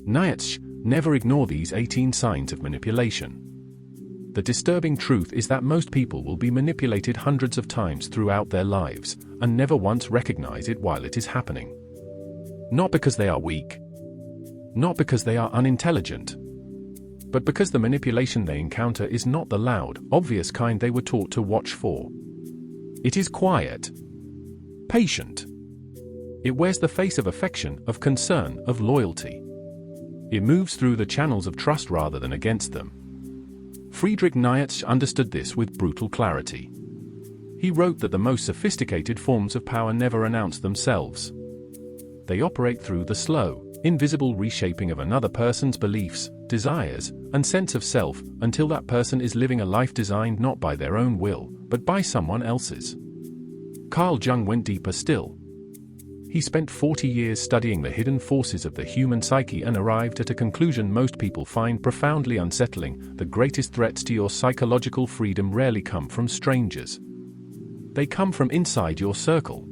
Nietzsche, never ignore these 18 signs of manipulation. The disturbing truth is that most people will be manipulated hundreds of times throughout their lives, and never once recognize it while it is happening. Not because they are weak. Not because they are unintelligent. But because the manipulation they encounter is not the loud, obvious kind they were taught to watch for. It is quiet. Patient. It wears the face of affection, of concern, of loyalty. It moves through the channels of trust rather than against them. Friedrich Nietzsche understood this with brutal clarity. He wrote that the most sophisticated forms of power never announce themselves. They operate through the slow, invisible reshaping of another person's beliefs, desires, and sense of self, until that person is living a life designed not by their own will, but by someone else's. Carl Jung went deeper still. He spent 40 years studying the hidden forces of the human psyche and arrived at a conclusion most people find profoundly unsettling: the greatest threats to your psychological freedom rarely come from strangers. They come from inside your circle.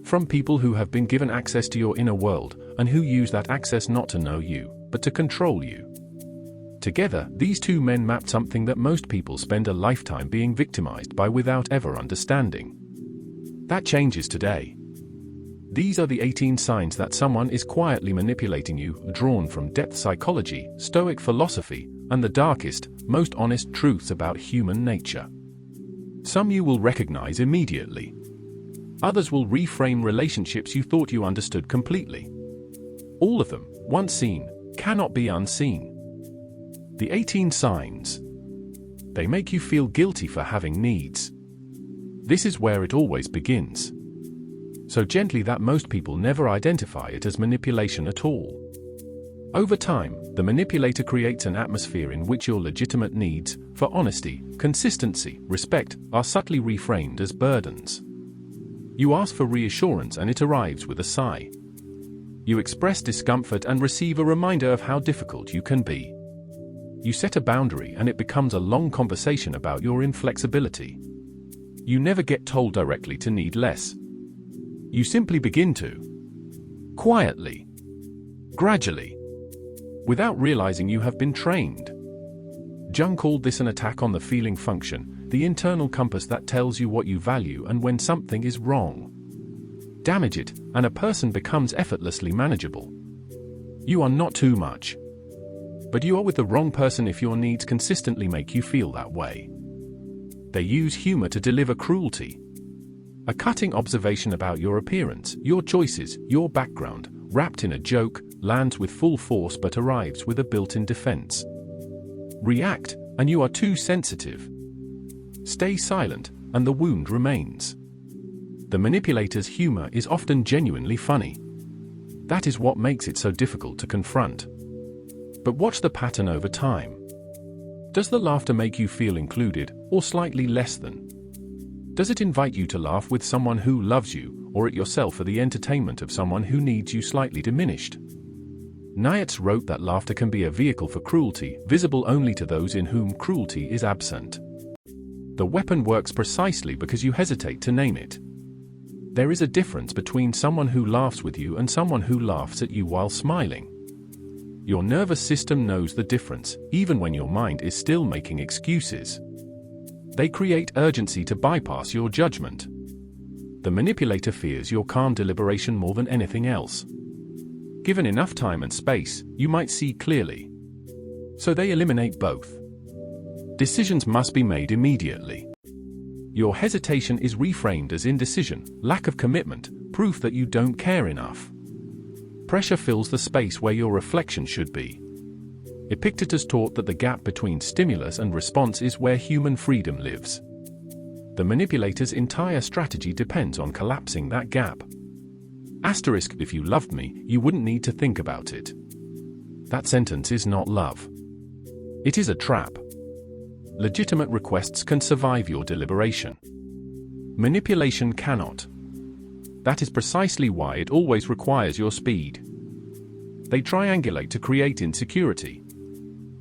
From people who have been given access to your inner world, and who use that access not to know you, but to control you. Together, these two men mapped something that most people spend a lifetime being victimized by without ever understanding. That changes today. These are the 18 signs that someone is quietly manipulating you, drawn from depth psychology, Stoic philosophy, and the darkest, most honest truths about human nature. Some you will recognize immediately. Others will reframe relationships you thought you understood completely. All of them, once seen, cannot be unseen. The 18 signs. They make you feel guilty for having needs. This is where it always begins. So gently that most people never identify it as manipulation at all. Over time, the manipulator creates an atmosphere in which your legitimate needs, for honesty, consistency, respect, are subtly reframed as burdens. You ask for reassurance and it arrives with a sigh. You express discomfort and receive a reminder of how difficult you can be. You set a boundary and it becomes a long conversation about your inflexibility. You never get told directly to need less. You simply begin to. Quietly. Gradually. Without realizing you have been trained. Jung called this an attack on the feeling function, the internal compass that tells you what you value and when something is wrong. Damage it, and a person becomes effortlessly manageable. You are not too much. But you are with the wrong person if your needs consistently make you feel that way. They use humor to deliver cruelty. A cutting observation about your appearance, your choices, your background, wrapped in a joke, lands with full force but arrives with a built-in defense. React, and you are too sensitive. Stay silent, and the wound remains. The manipulator's humor is often genuinely funny. That is what makes it so difficult to confront. But watch the pattern over time. Does the laughter make you feel included, or slightly less than? Does it invite you to laugh with someone who loves you, or at yourself for the entertainment of someone who needs you slightly diminished? Nietzsche wrote that laughter can be a vehicle for cruelty, visible only to those in whom cruelty is absent. The weapon works precisely because you hesitate to name it. There is a difference between someone who laughs with you and someone who laughs at you while smiling. Your nervous system knows the difference, even when your mind is still making excuses. They create urgency to bypass your judgment. The manipulator fears your calm deliberation more than anything else. Given enough time and space, you might see clearly. So they eliminate both. Decisions must be made immediately. Your hesitation is reframed as indecision, lack of commitment, proof that you don't care enough. Pressure fills the space where your reflection should be. Epictetus taught that the gap between stimulus and response is where human freedom lives. The manipulator's entire strategy depends on collapsing that gap. Asterisk, if you loved me, you wouldn't need to think about it. That sentence is not love. It is a trap. Legitimate requests can survive your deliberation. Manipulation cannot. That is precisely why it always requires your speed. They triangulate to create insecurity.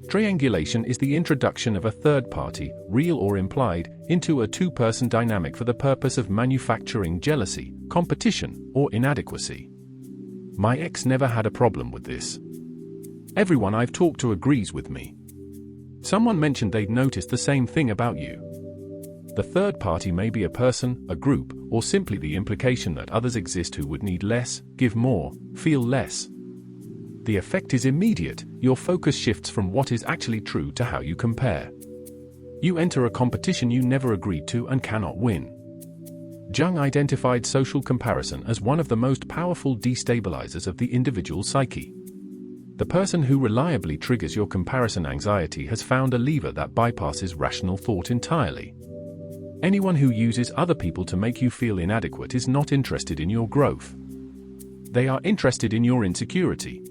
Triangulation is the introduction of a third party, real or implied, into a two-person dynamic for the purpose of manufacturing jealousy, competition, or inadequacy. My ex never had a problem with this. Everyone I've talked to agrees with me. Someone mentioned they'd noticed the same thing about you. The third party may be a person, a group, or simply the implication that others exist who would need less, give more, feel less. The effect is immediate. Your focus shifts from what is actually true to how you compare. You enter a competition you never agreed to and cannot win. Jung identified social comparison as one of the most powerful destabilizers of the individual psyche. The person who reliably triggers your comparison anxiety has found a lever that bypasses rational thought entirely. Anyone who uses other people to make you feel inadequate is not interested in your growth. They are interested in your insecurity.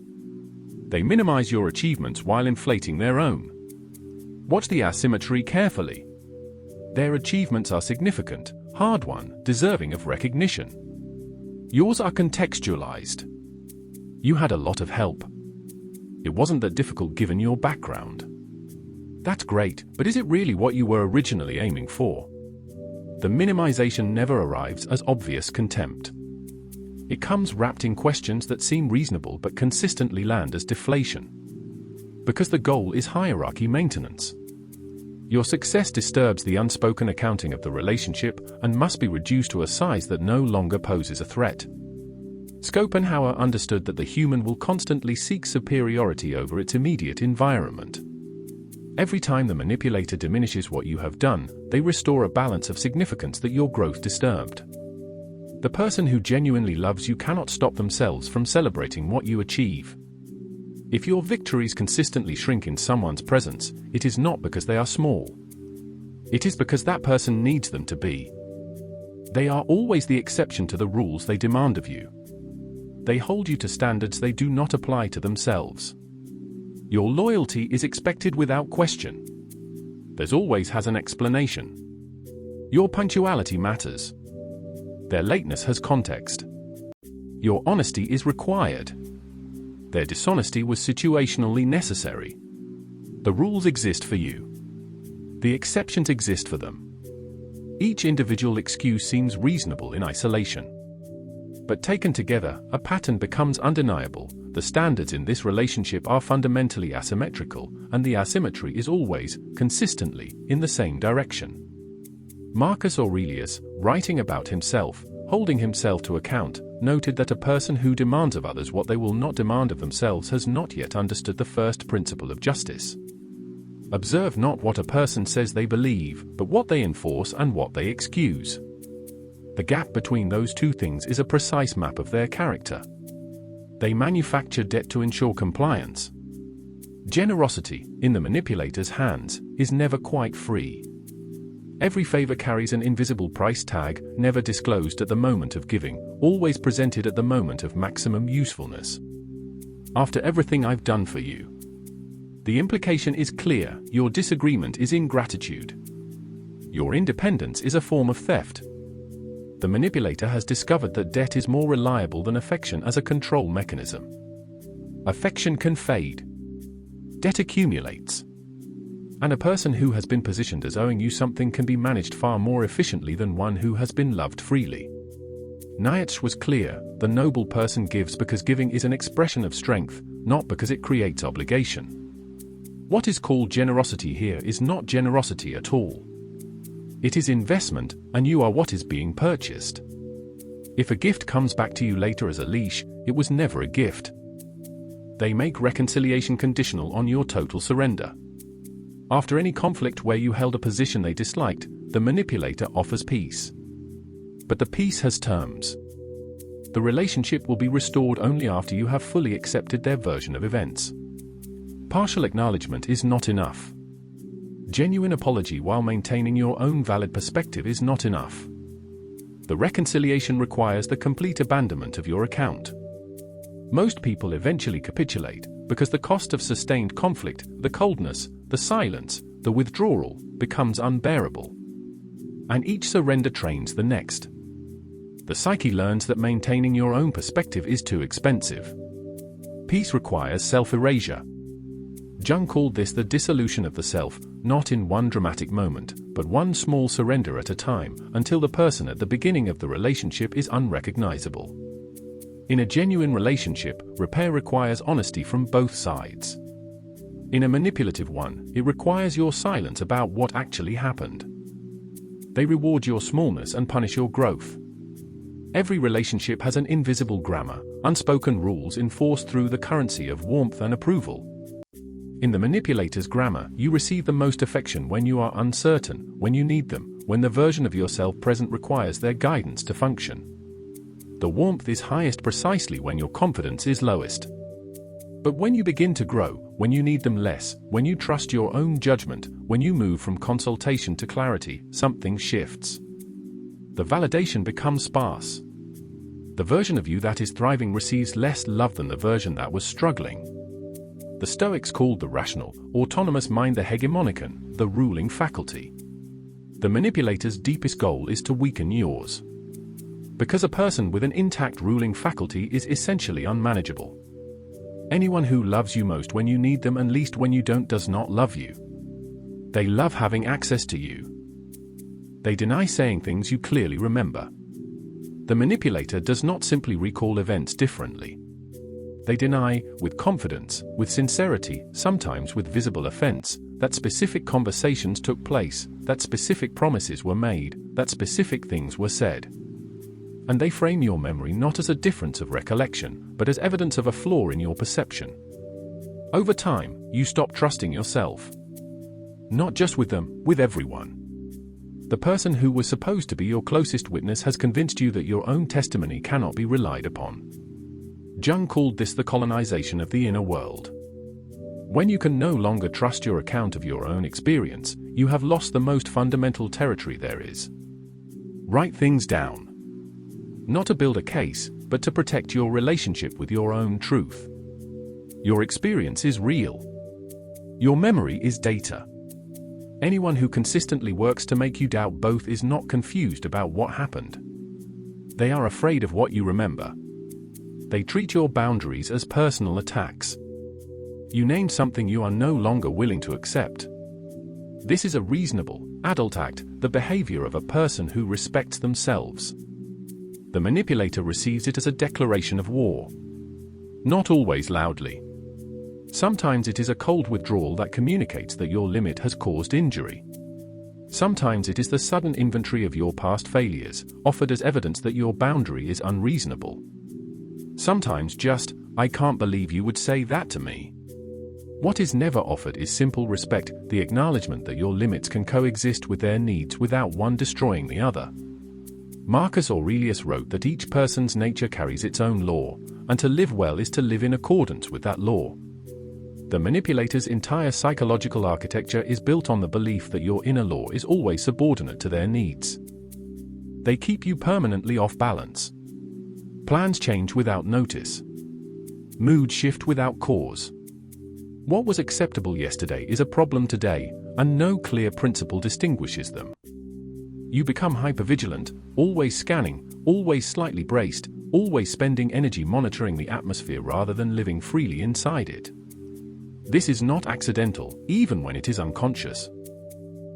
They minimize your achievements while inflating their own. Watch the asymmetry carefully. Their achievements are significant, hard-won, deserving of recognition. Yours are contextualized. You had a lot of help. It wasn't that difficult given your background. That's great, but is it really what you were originally aiming for? The minimization never arrives as obvious contempt. It comes wrapped in questions that seem reasonable but consistently land as deflation. Because the goal is hierarchy maintenance. Your success disturbs the unspoken accounting of the relationship and must be reduced to a size that no longer poses a threat. Schopenhauer understood that the human will constantly seek superiority over its immediate environment. Every time the manipulator diminishes what you have done, they restore a balance of significance that your growth disturbed. The person who genuinely loves you cannot stop themselves from celebrating what you achieve. If your victories consistently shrink in someone's presence, it is not because they are small. It is because that person needs them to be. They are always the exception to the rules they demand of you. They hold you to standards they do not apply to themselves. Your loyalty is expected without question. Theirs always has an explanation. Your punctuality matters. Their lateness has context. Your honesty is required. Their dishonesty was situationally necessary. The rules exist for you. The exceptions exist for them. Each individual excuse seems reasonable in isolation. But taken together, a pattern becomes undeniable. The standards in this relationship are fundamentally asymmetrical, and the asymmetry is always, consistently, in the same direction. Marcus Aurelius, writing about himself, holding himself to account, noted that a person who demands of others what they will not demand of themselves has not yet understood the first principle of justice. Observe not what a person says they believe, but what they enforce and what they excuse. The gap between those two things is a precise map of their character. They manufacture debt to ensure compliance. Generosity, in the manipulator's hands, is never quite free. Every favor carries an invisible price tag, never disclosed at the moment of giving, always presented at the moment of maximum usefulness. After everything I've done for you. The implication is clear: your disagreement is ingratitude. Your independence is a form of theft. The manipulator has discovered that debt is more reliable than affection as a control mechanism. Affection can fade. Debt accumulates. And a person who has been positioned as owing you something can be managed far more efficiently than one who has been loved freely. Nietzsche was clear: the noble person gives because giving is an expression of strength, not because it creates obligation. What is called generosity here is not generosity at all. It is investment, and you are what is being purchased. If a gift comes back to you later as a leash, it was never a gift. They make reconciliation conditional on your total surrender. After any conflict where you held a position they disliked, the manipulator offers peace. But the peace has terms. The relationship will be restored only after you have fully accepted their version of events. Partial acknowledgement is not enough. Genuine apology while maintaining your own valid perspective is not enough. The reconciliation requires the complete abandonment of your account. Most people eventually capitulate, because the cost of sustained conflict, the coldness, the silence, the withdrawal, becomes unbearable. And each surrender trains the next. The psyche learns that maintaining your own perspective is too expensive. Peace requires self-erasure. Jung called this the dissolution of the self, not in one dramatic moment, but one small surrender at a time, until the person at the beginning of the relationship is unrecognizable. In a genuine relationship, repair requires honesty from both sides. In a manipulative one, it requires your silence about what actually happened. They reward your smallness and punish your growth. Every relationship has an invisible grammar, unspoken rules enforced through the currency of warmth and approval. In the manipulator's grammar, you receive the most affection when you are uncertain, when you need them, when the version of yourself present requires their guidance to function. The warmth is highest precisely when your confidence is lowest. But when you begin to grow, when you need them less, when you trust your own judgment, when you move from consultation to clarity, something shifts. The validation becomes sparse. The version of you that is thriving receives less love than the version that was struggling. The Stoics called the rational, autonomous mind the hegemonikon, the ruling faculty. The manipulator's deepest goal is to weaken yours. Because a person with an intact ruling faculty is essentially unmanageable. Anyone who loves you most when you need them and least when you don't does not love you. They love having access to you. They deny saying things you clearly remember. The manipulator does not simply recall events differently. They deny, with confidence, with sincerity, sometimes with visible offense, that specific conversations took place, that specific promises were made, that specific things were said. And they frame your memory not as a difference of recollection, but as evidence of a flaw in your perception. Over time, you stop trusting yourself. Not just with them, with everyone. The person who was supposed to be your closest witness has convinced you that your own testimony cannot be relied upon. Jung called this the colonization of the inner world. When you can no longer trust your account of your own experience, you have lost the most fundamental territory there is. Write things down. Not to build a case, but to protect your relationship with your own truth. Your experience is real. Your memory is data. Anyone who consistently works to make you doubt both is not confused about what happened. They are afraid of what you remember. They treat your boundaries as personal attacks. You name something you are no longer willing to accept. This is a reasonable, adult act, the behavior of a person who respects themselves. The manipulator receives it as a declaration of war. Not always loudly. Sometimes it is a cold withdrawal that communicates that your limit has caused injury. Sometimes it is the sudden inventory of your past failures, offered as evidence that your boundary is unreasonable. Sometimes just, "I can't believe you would say that to me." What is never offered is simple respect, the acknowledgement that your limits can coexist with their needs without one destroying the other. Marcus Aurelius wrote that each person's nature carries its own law, and to live well is to live in accordance with that law. The manipulator's entire psychological architecture is built on the belief that your inner law is always subordinate to their needs. They keep you permanently off balance. Plans change without notice. Moods shift without cause. What was acceptable yesterday is a problem today, and no clear principle distinguishes them. You become hypervigilant, always scanning, always slightly braced, always spending energy monitoring the atmosphere rather than living freely inside it. This is not accidental, even when it is unconscious.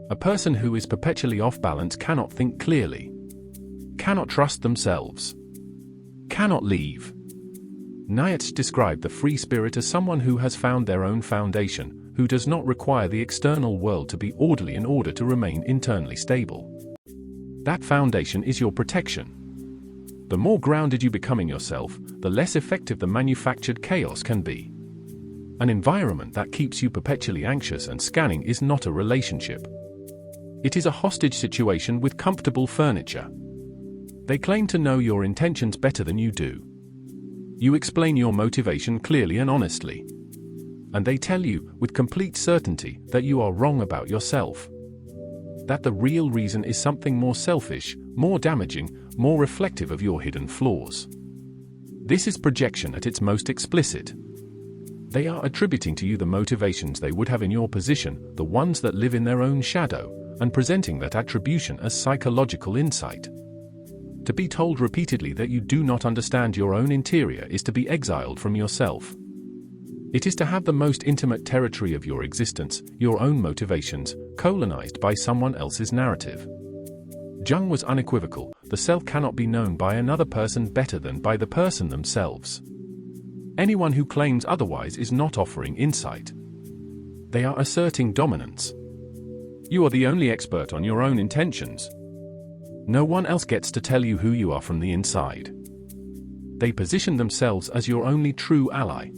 A person who is perpetually off balance cannot think clearly, cannot trust themselves, cannot leave. Nietzsche described the free spirit as someone who has found their own foundation, who does not require the external world to be orderly in order to remain internally stable. That foundation is your protection. The more grounded you become in yourself, the less effective the manufactured chaos can be. An environment that keeps you perpetually anxious and scanning is not a relationship. It is a hostage situation with comfortable furniture. They claim to know your intentions better than you do. You explain your motivation clearly and honestly. And they tell you, with complete certainty, that you are wrong about yourself. That the real reason is something more selfish, more damaging, more reflective of your hidden flaws. This is projection at its most explicit. They are attributing to you the motivations they would have in your position, the ones that live in their own shadow, and presenting that attribution as psychological insight. To be told repeatedly that you do not understand your own interior is to be exiled from yourself. It is to have the most intimate territory of your existence, your own motivations, colonized by someone else's narrative. Jung was unequivocal, the self cannot be known by another person better than by the person themselves. Anyone who claims otherwise is not offering insight. They are asserting dominance. You are the only expert on your own intentions. No one else gets to tell you who you are from the inside. They position themselves as your only true ally.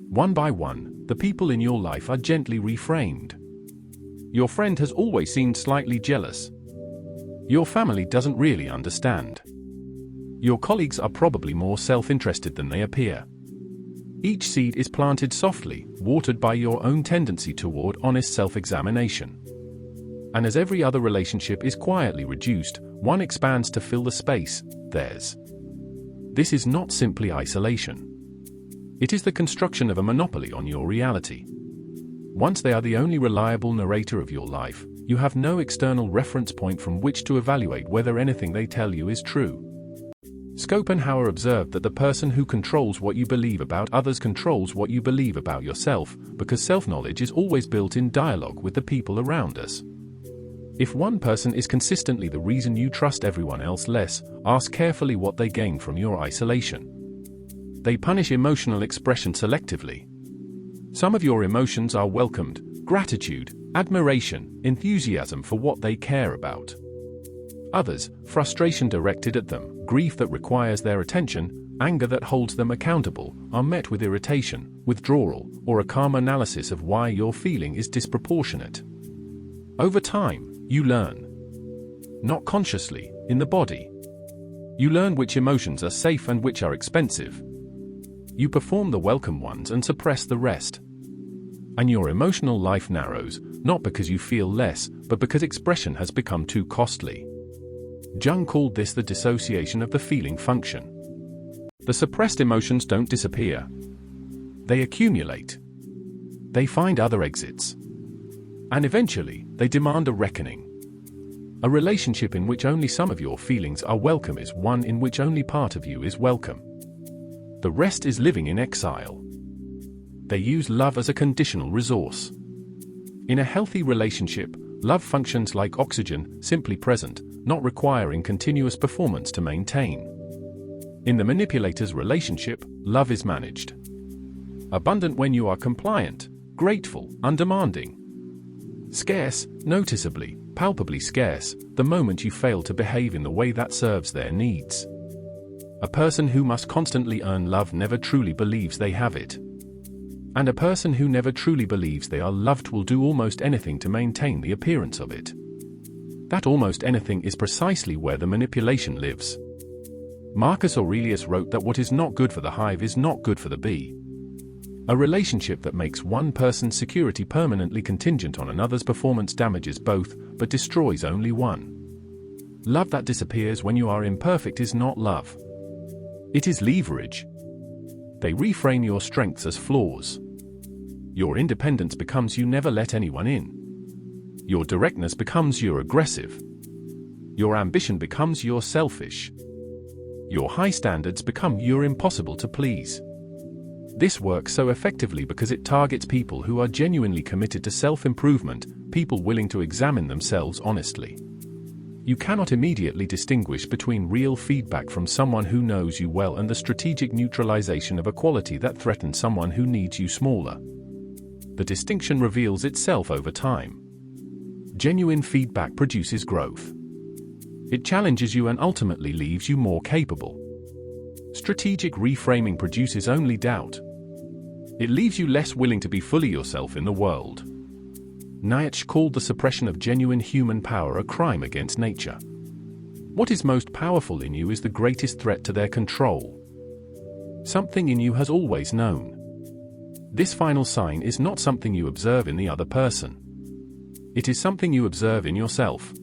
One by one, the people in your life are gently reframed. Your friend has always seemed slightly jealous. Your family doesn't really understand. Your colleagues are probably more self-interested than they appear. Each seed is planted softly, watered by your own tendency toward honest self-examination. And as every other relationship is quietly reduced, one expands to fill the space, theirs. This is not simply isolation. It is the construction of a monopoly on your reality. Once they are the only reliable narrator of your life, you have no external reference point from which to evaluate whether anything they tell you is true. Schopenhauer observed that the person who controls what you believe about others controls what you believe about yourself, because self-knowledge is always built in dialogue with the people around us. If one person is consistently the reason you trust everyone else less, ask carefully what they gain from your isolation. They punish emotional expression selectively. Some of your emotions are welcomed: gratitude, admiration, enthusiasm for what they care about. Others, frustration directed at them, grief that requires their attention, anger that holds them accountable, are met with irritation, withdrawal, or a calm analysis of why your feeling is disproportionate. Over time, you learn. Not consciously, in the body. You learn which emotions are safe and which are expensive. You perform the welcome ones and suppress the rest. And your emotional life narrows, not because you feel less, but because expression has become too costly. Jung called this the dissociation of the feeling function. The suppressed emotions don't disappear. They accumulate. They find other exits. And eventually, they demand a reckoning. A relationship in which only some of your feelings are welcome is one in which only part of you is welcome. The rest is living in exile. They use love as a conditional resource. In a healthy relationship, love functions like oxygen, simply present, not requiring continuous performance to maintain. In the manipulator's relationship, love is managed. Abundant when you are compliant, grateful, undemanding. Scarce, noticeably, palpably scarce, the moment you fail to behave in the way that serves their needs. A person who must constantly earn love never truly believes they have it. And a person who never truly believes they are loved will do almost anything to maintain the appearance of it. That almost anything is precisely where the manipulation lives. Marcus Aurelius wrote that what is not good for the hive is not good for the bee. A relationship that makes one person's security permanently contingent on another's performance damages both, but destroys only one. Love that disappears when you are imperfect is not love. It is leverage. They reframe your strengths as flaws. Your independence becomes you never let anyone in. Your directness becomes you're aggressive. Your ambition becomes you're selfish. Your high standards become you're impossible to please. This works so effectively because it targets people who are genuinely committed to self-improvement, people willing to examine themselves honestly. You cannot immediately distinguish between real feedback from someone who knows you well and the strategic neutralization of a quality that threatens someone who needs you smaller. The distinction reveals itself over time. Genuine feedback produces growth. It challenges you and ultimately leaves you more capable. Strategic reframing produces only doubt. It leaves you less willing to be fully yourself in the world. Nietzsche called the suppression of genuine human power a crime against nature. What is most powerful in you is the greatest threat to their control. Something in you has always known. This final sign is not something you observe in the other person. It is something you observe in yourself.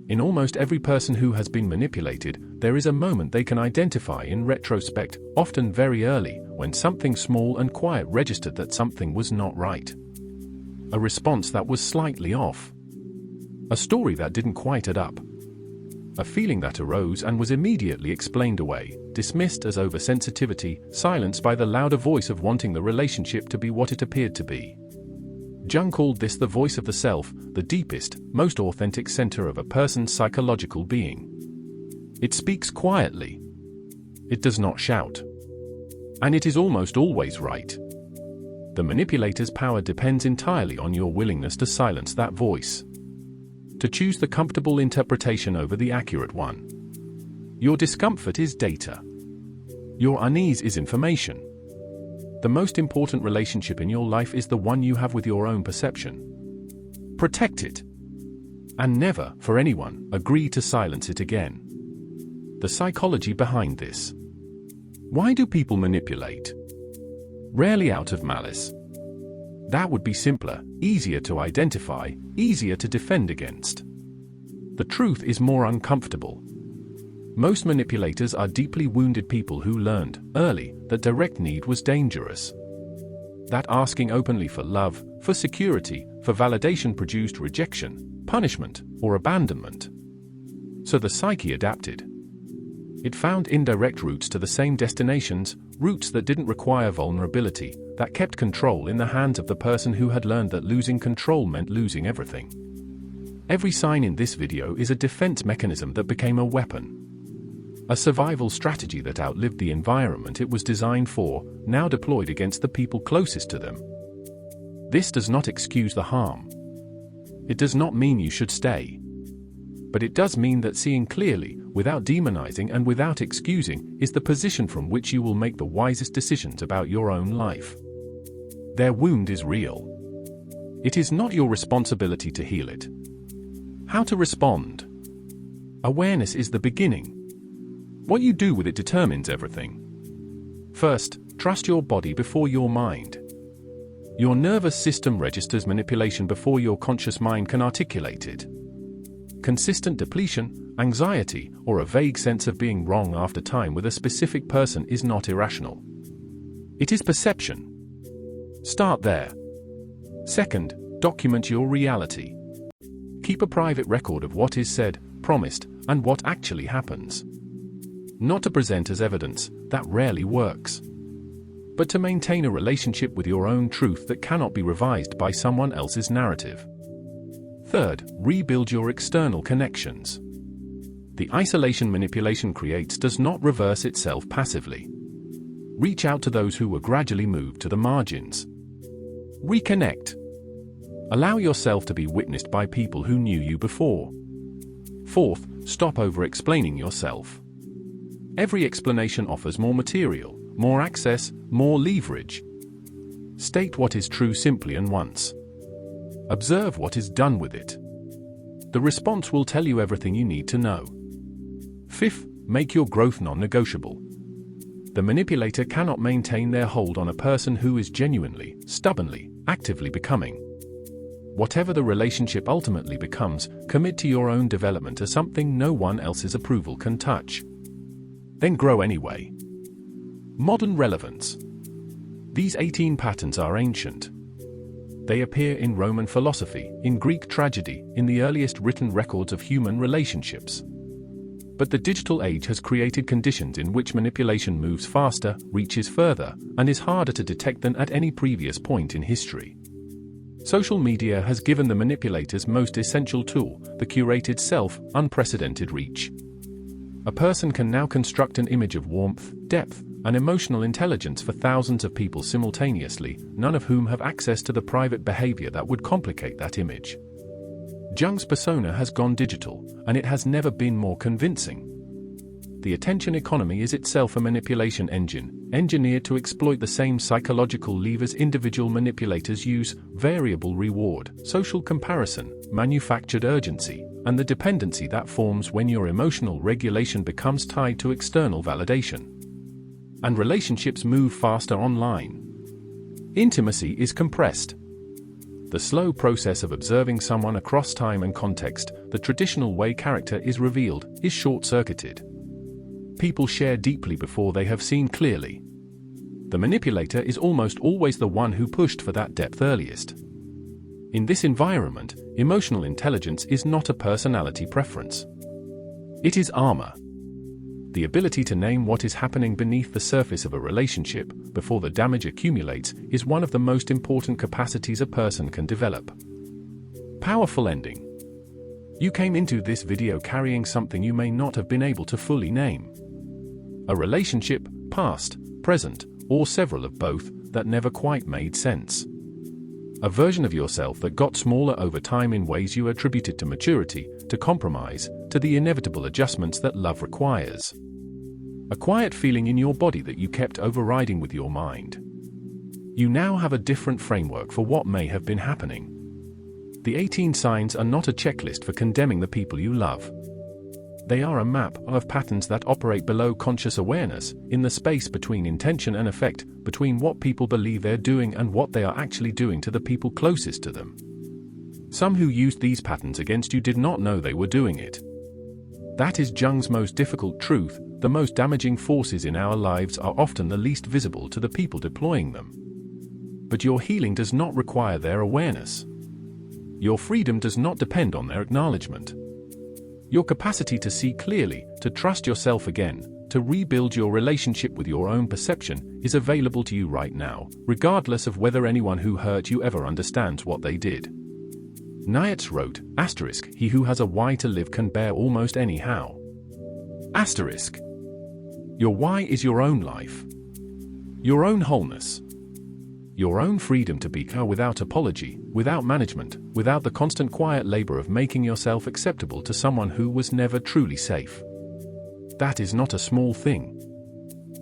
In almost every person who has been manipulated, there is a moment they can identify in retrospect, often very early, when something small and quiet registered that something was not right. A response that was slightly off. A story that didn't quite add up. A feeling that arose and was immediately explained away, dismissed as oversensitivity, silenced by the louder voice of wanting the relationship to be what it appeared to be. Jung called this the voice of the self, the deepest, most authentic center of a person's psychological being. It speaks quietly. It does not shout. And it is almost always right. The manipulator's power depends entirely on your willingness to silence that voice. To choose the comfortable interpretation over the accurate one. Your discomfort is data. Your unease is information. The most important relationship in your life is the one you have with your own perception. Protect it. And never, for anyone, agree to silence it again. The psychology behind this. Why do people manipulate? Rarely out of malice. That would be simpler, easier to identify, easier to defend against. The truth is more uncomfortable. Most manipulators are deeply wounded people who learned, early, that direct need was dangerous. That asking openly for love, for security, for validation produced rejection, punishment, or abandonment. So the psyche adapted. It found indirect routes to the same destinations, routes that didn't require vulnerability, that kept control in the hands of the person who had learned that losing control meant losing everything. Every sign in this video is a defense mechanism that became a weapon. A survival strategy that outlived the environment it was designed for, now deployed against the people closest to them. This does not excuse the harm. It does not mean you should stay. But it does mean that seeing clearly, without demonizing and without excusing, is the position from which you will make the wisest decisions about your own life. Their wound is real. It is not your responsibility to heal it. How to respond? Awareness is the beginning. What you do with it determines everything. First, trust your body before your mind. Your nervous system registers manipulation before your conscious mind can articulate it. Consistent depletion, anxiety, or a vague sense of being wrong after time with a specific person is not irrational. It is perception. Start there. Second, document your reality. Keep a private record of what is said, promised, and what actually happens. Not to present as evidence, that rarely works. But to maintain a relationship with your own truth that cannot be revised by someone else's narrative. Third, rebuild your external connections. The isolation manipulation creates does not reverse itself passively. Reach out to those who were gradually moved to the margins. Reconnect. Allow yourself to be witnessed by people who knew you before. Fourth, stop over-explaining yourself. Every explanation offers more material, more access, more leverage. State what is true simply and once. Observe what is done with it. The response will tell you everything you need to know. Fifth, make your growth non-negotiable. The manipulator cannot maintain their hold on a person who is genuinely, stubbornly, actively becoming. Whatever the relationship ultimately becomes, commit to your own development as something no one else's approval can touch. Then grow anyway. Modern relevance. These 18 patterns are ancient. They appear in Roman philosophy, in Greek tragedy, in the earliest written records of human relationships. But the digital age has created conditions in which manipulation moves faster, reaches further, and is harder to detect than at any previous point in history. Social media has given the manipulator's most essential tool, the curated self, unprecedented reach. A person can now construct an image of warmth, depth, and emotional intelligence for thousands of people simultaneously, none of whom have access to the private behavior that would complicate that image. Jung's persona has gone digital, and it has never been more convincing. The attention economy is itself a manipulation engine, engineered to exploit the same psychological levers individual manipulators use: variable reward, social comparison, manufactured urgency, and the dependency that forms when your emotional regulation becomes tied to external validation. And relationships move faster online. Intimacy is compressed. The slow process of observing someone across time and context, the traditional way character is revealed, is short-circuited. People share deeply before they have seen clearly. The manipulator is almost always the one who pushed for that depth earliest. In this environment, emotional intelligence is not a personality preference. It is armor. The ability to name what is happening beneath the surface of a relationship, before the damage accumulates, is one of the most important capacities a person can develop. Powerful ending. You came into this video carrying something you may not have been able to fully name. A relationship, past, present, or several of both, that never quite made sense. A version of yourself that got smaller over time in ways you attributed to maturity, to compromise, to the inevitable adjustments that love requires. A quiet feeling in your body that you kept overriding with your mind. You now have a different framework for what may have been happening. The 18 signs are not a checklist for condemning the people you love. They are a map of patterns that operate below conscious awareness, in the space between intention and effect, between what people believe they're doing and what they are actually doing to the people closest to them. Some who used these patterns against you did not know they were doing it. That is Jung's most difficult truth. The most damaging forces in our lives are often the least visible to the people deploying them. But your healing does not require their awareness. Your freedom does not depend on their acknowledgement. Your capacity to see clearly, to trust yourself again, to rebuild your relationship with your own perception, is available to you right now, regardless of whether anyone who hurt you ever understands what they did. Nietzsche wrote, *, he who has a why to live can bear almost any how. *. Your why is your own life. Your own wholeness. Your own freedom to be without apology, without management, without the constant quiet labor of making yourself acceptable to someone who was never truly safe. That is not a small thing.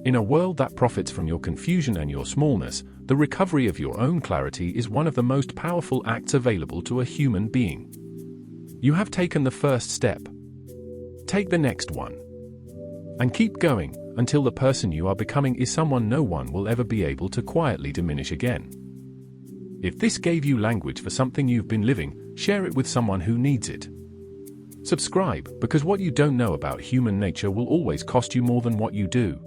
In a world that profits from your confusion and your smallness, the recovery of your own clarity is one of the most powerful acts available to a human being. You have taken the first step. Take the next one. And keep going, until the person you are becoming is someone no one will ever be able to quietly diminish again. If this gave you language for something you've been living, share it with someone who needs it. Subscribe, because what you don't know about human nature will always cost you more than what you do.